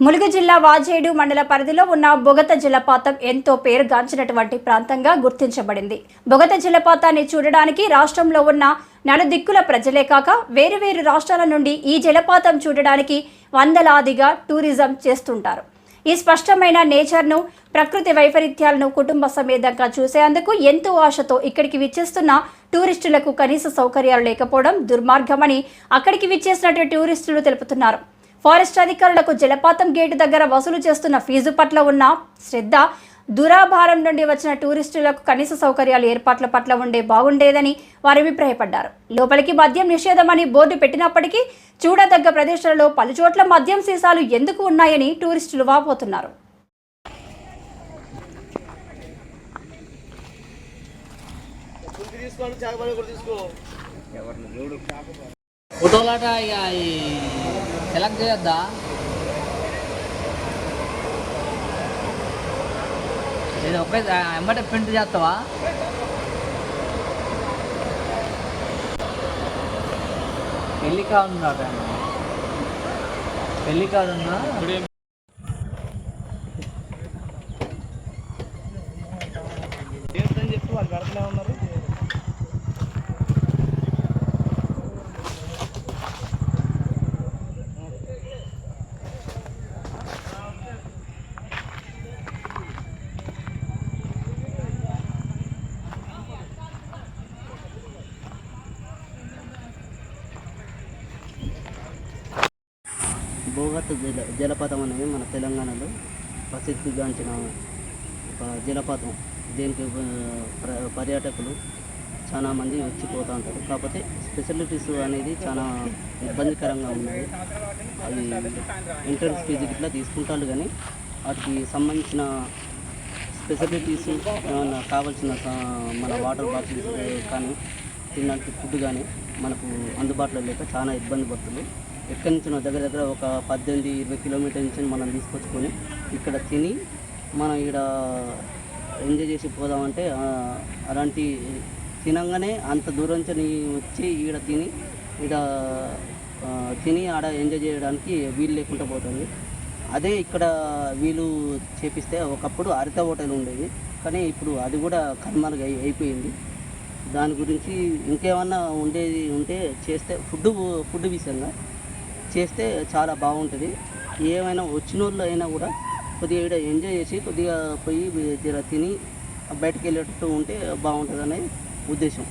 ములుగు జిల్లా వాజేడు మండల పరిధిలో ఉన్న బొగత జలపాతం ఎంతో పేరుగాంచినటువంటి ప్రాంతంగా గుర్తించబడింది. బొగత జలపాతాన్ని చూడడానికి రాష్ట్రంలో ఉన్న నలుదిక్కుల ప్రజలే కాక వేరువేరు రాష్ట్రాల నుండి ఈ జలపాతం చూడడానికి వందలాదిగా టూరిజం చేస్తుంటారు. ఈ స్పష్టమైన నేచర్ను, ప్రకృతి వైపరీత్యాలను కుటుంబ సమేతంగా చూసేందుకు ఎంతో ఆశతో ఇక్కడికి విచ్చేస్తున్న టూరిస్టులకు కనీస సౌకర్యాలు లేకపోవడం దుర్మార్గమని అక్కడికి విచ్చేసినట్టు టూరిస్టులు తెలుపుతున్నారు. ఫారెస్ట్ అధికారులకు జలపాతం గేటు దగ్గర వసూలు చేస్తున్న ఫీజు పట్ల ఉన్న శ్రద్ధ, దురాభారం నుండి వచ్చిన టూరిస్టులకు కనీస సౌకర్యాలు ఏర్పాట్ల పట్ల బాగుండేదని వారు అభిప్రాయపడ్డారు. లోపలికి మద్యం నిషేధమని బోర్డు పెట్టినప్పటికీ చూడదగ్గ ప్రదేశాలలో పలుచోట్ల మద్యం సీసాలు ఎందుకు ఉన్నాయని టూరిస్టులు వాపోతున్నారు. ఫోటోలాట ఇక సెలెక్ట్ చేయొద్దా? ఇది ఒకే ఎంబటే ప్రింట్ చేస్తావా? పెళ్లి కార్డు ఉన్నాడు, పెళ్లి కార్డు ఉన్నా చెప్పి వాళ్ళు కడుతూనే ఉన్నారు. బొగత జలపాతం అనేది మన తెలంగాణలో ప్రసిద్ధిగాంచిన ఒక జలపాతం. దీనికి పర్యాటకులు చాలా మంది వచ్చిపోతూ ఉంటారు. కాకపోతే ఫెసిలిటీస్ అనేది చాలా ఇబ్బందికరంగా ఉన్నాయి. అది ఎంట్రన్స్ ఫీజు ఇట్లా తీసుకుంటారు, కానీ వాటికి సంబంధించిన ఫెసిలిటీస్ ఏమన్నా కావాల్సిన మన వాటర్ బాటిల్స్ కానీ తినడానికి ఫుడ్ కానీ మనకు అందుబాటులో లేక చాలా ఇబ్బంది పడుతుంది. ఎక్కడి నుంచి దగ్గర దగ్గర ఒక 18-20 కిలోమీటర్ల నుంచి మనం తీసుకొచ్చుకొని ఇక్కడ తిని మనం ఇక్కడ ఎంజాయ్ చేసి పోదామంటే అలాంటి తినంగానే అంత దూరం నుంచి వచ్చి ఈడ తిని ఆడ ఎంజాయ్ చేయడానికి వీలు లేకుండా పోతుంది. అదే ఇక్కడ వీలు చేపిస్తే ఒకప్పుడు హరిత హోటల్ ఉండేది, కానీ ఇప్పుడు అది కూడా కనుమరుగు అయిపోయింది. దాని గురించి ఇంకేమన్నా ఉండేది ఉంటే చేస్తే ఫుడ్ విషయంగా చేస్తే చాలా బాగుంటుంది. ఏమైనా వచ్చిన వాళ్ళు అయినా కూడా కొద్దిగా ఇక్కడ ఎంజాయ్ చేసి కొద్దిగా పోయి తిని బయటకు వెళ్ళేటట్టు ఉంటే బాగుంటుంది అనే ఉద్దేశం.